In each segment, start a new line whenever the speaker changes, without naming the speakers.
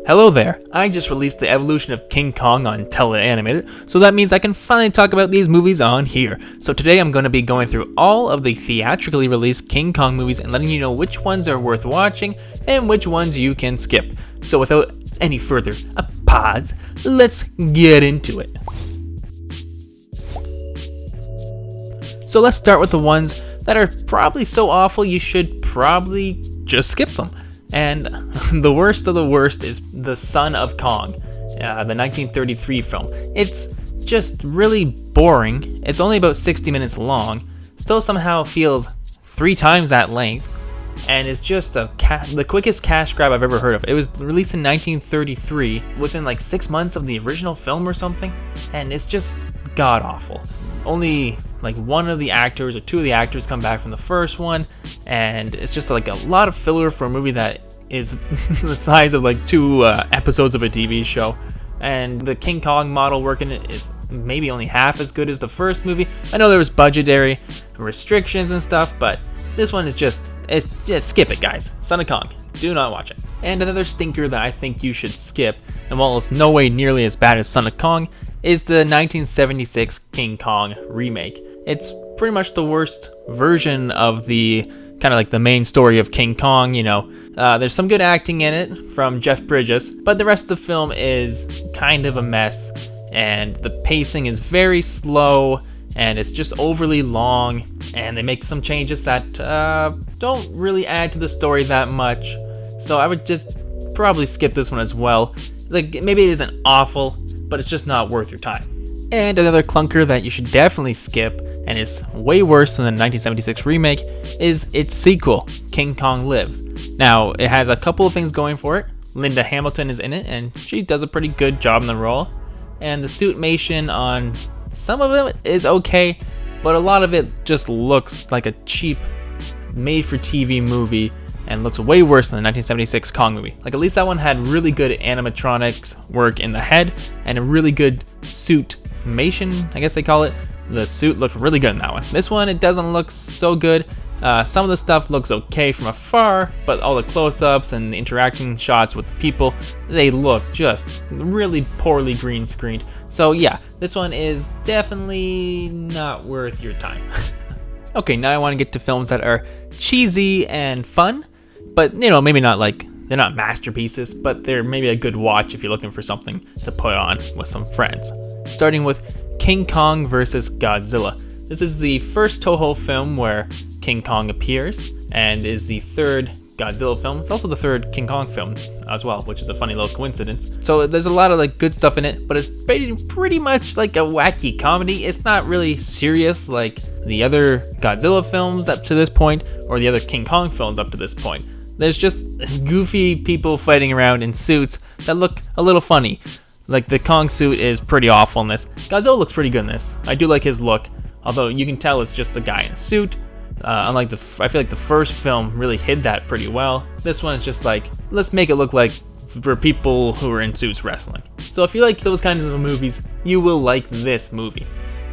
Hello there, I just released the evolution of King Kong on Animated, so that means I can finally talk about these movies on here. So today I'm going to be going through all of the theatrically released King Kong movies and letting you know which ones are worth watching and which ones you can skip. So without any further pause, let's get into it. So let's start with the ones that are probably so awful you should probably just skip them. And the worst of the worst is The Son of Kong, the 1933 film. It's just really boring. It's only about 60 minutes long, still somehow feels 3 times that length, and it's just the quickest cash grab I've ever heard of. It was released in 1933, within like 6 months of the original film or something, and it's just god-awful. Only like one of the actors or 2 of the actors come back from the first one, and it's just like a lot of filler for a movie that is the size of like 2 episodes of a TV show. And the King Kong model work in it is maybe only half as good as the first movie. I know there was budgetary restrictions and stuff, but this one is just skip it, guys. Son of Kong, do not watch it. And another stinker that I think you should skip, and while it's no way nearly as bad as Son of Kong, is the 1976 King Kong remake. It's pretty much the worst version of the kind of like the main story of King Kong, you know. There's some good acting in it from Jeff Bridges, but the rest of the film is kind of a mess, and the pacing is very slow, and it's just overly long, and they make some changes that don't really add to the story that much. So I would just probably skip this one as well. Like, maybe it isn't awful, but it's just not worth your time. And another clunker that you should definitely skip, and is way worse than the 1976 remake, is its sequel, King Kong Lives. Now, it has a couple of things going for it. Linda Hamilton is in it, and she does a pretty good job in the role. And the suitmation on some of it is okay, but a lot of it just looks like a cheap, made-for-TV movie, and looks way worse than the 1976 Kong movie. Like, at least that one had really good animatronics work in the head, and a really good suitmation, I guess they call it. The suit looked really good in that one. This one, it doesn't look so good. Some of the stuff looks okay from afar, but all the close-ups and the interacting shots with the people, they look just really poorly green screened. So yeah, this one is definitely not worth your time. Okay, now I want to get to films that are cheesy and fun, but you know, maybe not like, they're not masterpieces, but they're maybe a good watch if you're looking for something to put on with some friends. Starting with King Kong vs. Godzilla. This is the first Toho film where King Kong appears, and is the 3rd Godzilla film. It's also the 3rd King Kong film as well, which is a funny little coincidence. So there's a lot of like good stuff in it, but it's pretty much like a wacky comedy. It's not really serious like the other Godzilla films up to this point, or the other King Kong films up to this point. There's just goofy people fighting around in suits that look a little funny. Like, the Kong suit is pretty awful in this. Godzilla looks pretty good in this. I do like his look, although you can tell it's just a guy in a suit. Unlike I feel like the first film really hid that pretty well. This one is just like, let's make it look like for people who are in suits wrestling. So if you like those kinds of movies, you will like this movie.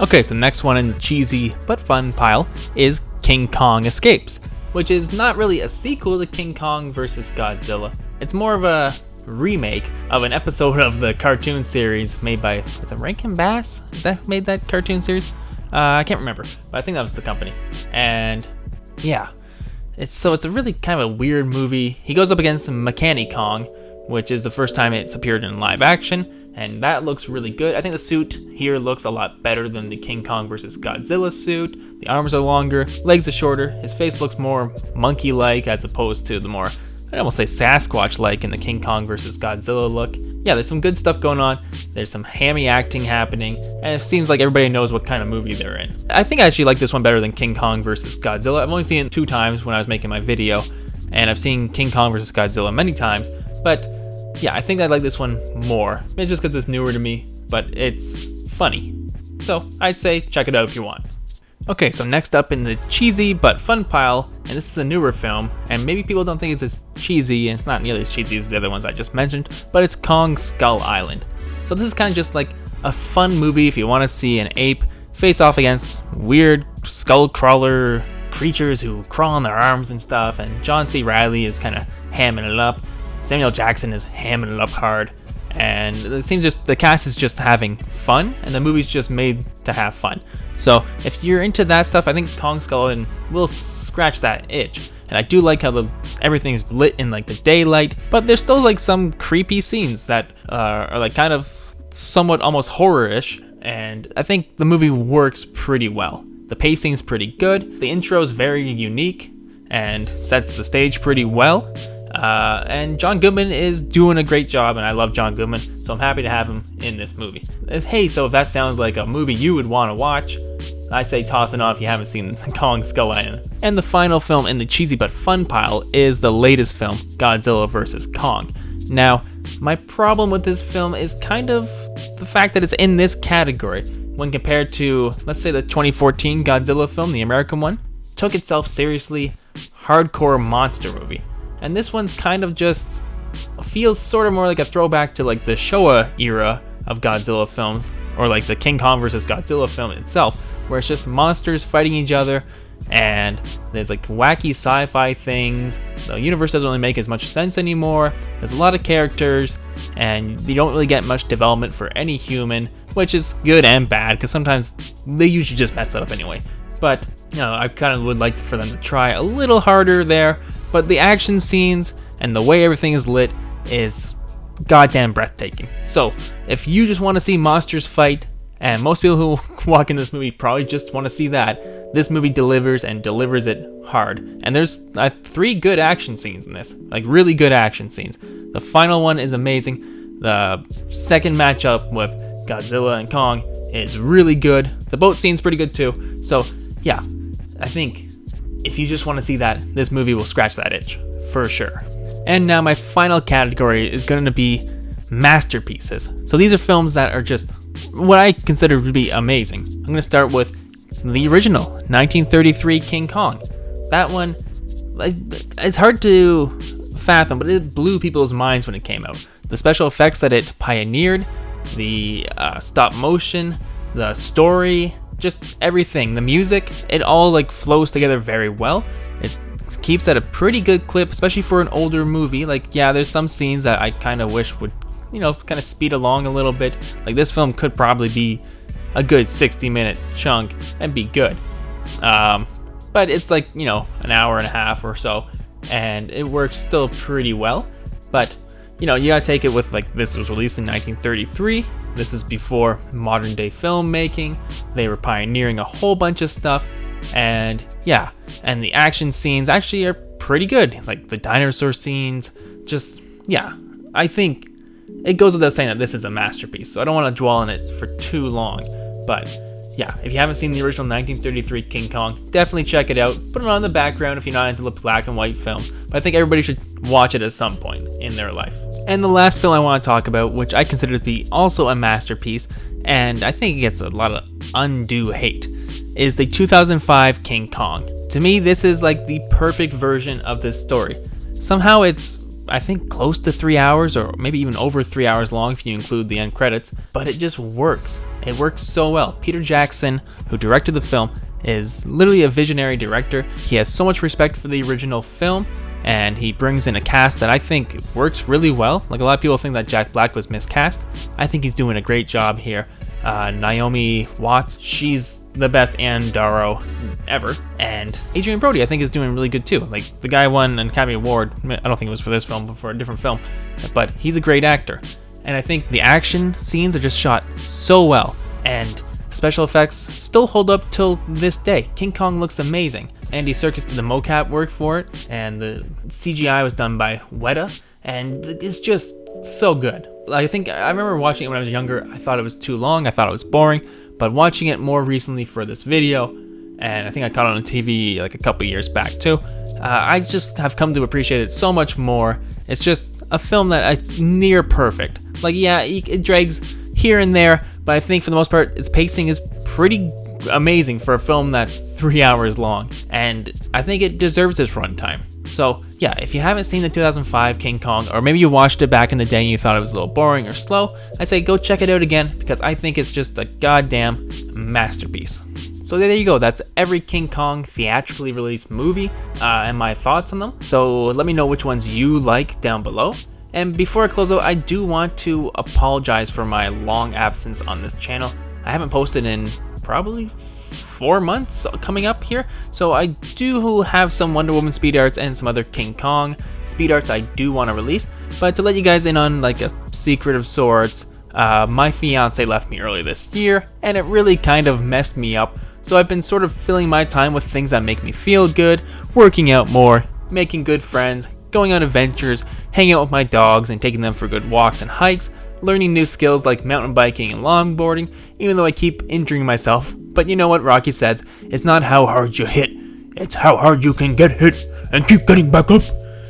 Okay, so next one in the cheesy but fun pile is King Kong Escapes, which is not really a sequel to King Kong vs. Godzilla. It's more of a remake of an episode of the cartoon series made by, is it Rankin Bass? Is that who made that cartoon series? I can't remember, but I think that was the company. And yeah, it's a really kind of a weird movie. He goes up against Mechani Kong, which is the first time it's appeared in live action, and that looks really good. I think the suit here looks a lot better than the King Kong vs. Godzilla suit. The arms are longer, legs are shorter, his face looks more monkey-like as opposed to the more, I'd almost say Sasquatch-like in the King Kong vs. Godzilla look. Yeah, there's some good stuff going on. There's some hammy acting happening, and it seems like everybody knows what kind of movie they're in. I think I actually like this one better than King Kong vs. Godzilla. I've only seen it 2 times when I was making my video, and I've seen King Kong vs. Godzilla many times, but yeah, I think I like this one more. It's just because it's newer to me, but it's funny. So I'd say check it out if you want. Okay, so next up in the cheesy but fun pile, and this is a newer film, and maybe people don't think it's as cheesy, and it's not nearly as cheesy as the other ones I just mentioned, but it's Kong Skull Island. So this is kind of just like a fun movie if you want to see an ape face off against weird skull crawler creatures who crawl on their arms and stuff, and John C. Reilly is kind of hamming it up. Samuel Jackson is hamming it up hard, and it seems just the cast is just having fun, and the movie's just made to have fun. So if you're into that stuff, I think Kong Skull Island will scratch that itch. And I do like how everything's lit in like the daylight, but there's still like some creepy scenes that are like kind of somewhat almost horror-ish, and I think the movie works pretty well. The pacing's pretty good, the intro is very unique and sets the stage pretty well, and John Goodman is doing a great job, and I love John Goodman, so I'm happy to have him in this movie. Hey, so if that sounds like a movie you would want to watch, I say toss it on if you haven't seen Kong Skull Island. And the final film in the cheesy but fun pile is the latest film, Godzilla vs. Kong. Now, my problem with this film is kind of the fact that it's in this category when compared to, let's say, the 2014 Godzilla film, the American one. Took itself seriously, hardcore monster movie. And this one's kind of just feels sort of more like a throwback to like the Showa era of Godzilla films, or like the King Kong vs. Godzilla film itself, where it's just monsters fighting each other, and there's like wacky sci-fi things. The universe doesn't really make as much sense anymore. There's a lot of characters, and you don't really get much development for any human, which is good and bad, because sometimes they usually just mess that up anyway. But, you know, I kind of would like for them to try a little harder there, but the action scenes and the way everything is lit is goddamn breathtaking. So, if you just want to see monsters fight, and most people who walk in this movie probably just want to see that, this movie delivers, and delivers it hard. And there's 3 good action scenes in this, like really good action scenes. The final one is amazing. The second matchup with Godzilla and Kong is really good. The boat scene's pretty good too. So yeah, I think if you just want to see that, this movie will scratch that itch for sure. And now my final category is going to be masterpieces. So these are films that are just what I consider to be amazing. I'm going to start with the original 1933 King Kong. That one, it's hard to fathom, but it blew people's minds when it came out. The special effects that it pioneered, the stop motion, the story, just everything, the music, it all like flows together very well. It keeps at a pretty good clip, especially for an older movie. Like, yeah, there's some scenes that I kind of wish would, you know, kind of speed along a little bit. Like, this film could probably be a good 60-minute chunk and be good. But it's like, you know, an hour and a half or so, and it works still pretty well. But, you know, you gotta take it with, like, this was released in 1933. This is before modern day filmmaking. They were pioneering a whole bunch of stuff. And yeah, and the action scenes actually are pretty good. Like the dinosaur scenes, just, yeah, I think it goes without saying that this is a masterpiece. So I don't want to dwell on it for too long. But yeah, if you haven't seen the original 1933 King Kong, definitely check it out. Put it on in the background if you're not into the black and white film. But I think everybody should watch it at some point in their life. And the last film I want to talk about, which I consider to be also a masterpiece, and I think it gets a lot of undue hate, is the 2005 King Kong. To me, this is like the perfect version of this story. Somehow it's, I think, close to 3 hours, or maybe even over 3 hours long if you include the end credits, but it just works. It works so well. Peter Jackson, who directed the film, is literally a visionary director. He has so much respect for the original film, and he brings in a cast that I think works really well. Like, a lot of people think that Jack Black was miscast. I think he's doing a great job here. Naomi Watts, she's the best Anne Darrow ever. And Adrian Brody, I think, is doing really good too. Like, the guy won an Academy Award. I don't think it was for this film, but for a different film. But he's a great actor. And I think the action scenes are just shot so well. And special effects still hold up till this day. King Kong looks amazing. Andy Serkis did the mocap work for it, and the CGI was done by Weta, and it's just so good. I think I remember watching it when I was younger. I thought it was too long. I thought it was boring. But watching it more recently for this video, and I think I caught it on TV like a couple years back too, I just have come to appreciate it so much more. It's just a film that it's near perfect. Like, yeah, it drags here and there, but I think for the most part, its pacing is pretty amazing for a film that's 3 hours long, and I think it deserves its runtime. So yeah, if you haven't seen the 2005 King Kong, or maybe you watched it back in the day and you thought it was a little boring or slow, I'd say go check it out again, because I think it's just a goddamn masterpiece. So there you go, that's every King Kong theatrically released movie and my thoughts on them. So let me know which ones you like down below. And before I close out, I do want to apologize for my long absence on this channel. I haven't posted in probably 4 months coming up here, so I do have some Wonder Woman speed arts and some other King Kong speed arts I do want to release. But to let you guys in on like a secret of sorts, my fiance left me early this year, and it really kind of messed me up. So I've been sort of filling my time with things that make me feel good, working out more, making good friends, going on adventures, hanging out with my dogs and taking them for good walks and hikes, learning new skills like mountain biking and longboarding, even though I keep injuring myself. But you know what Rocky says, it's not how hard you hit, it's how hard you can get hit and keep getting back up.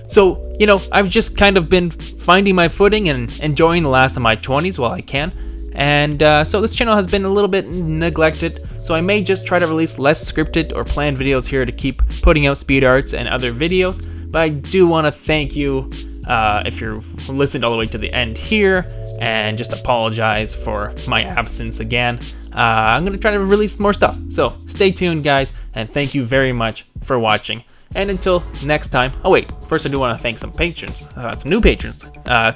So, you know, I've just kind of been finding my footing and enjoying the last of my 20s while I can. And so this channel has been a little bit neglected, so I may just try to release less scripted or planned videos here to keep putting out speed arts and other videos. But I do want to thank you if you've listened all the way to the end here, and just apologize for my absence again. I'm going to try to release more stuff, so stay tuned guys, and thank you very much for watching. And until next time, oh wait, first I do want to thank some patrons, some new patrons,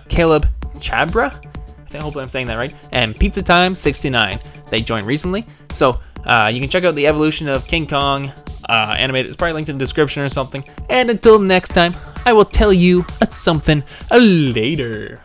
Caleb Chabra, hopefully I'm saying that right, and Pizza Time 69. They joined recently, so you can check out the evolution of King Kong animated. It's probably linked in the description or something. And until next time, I will tell you something later.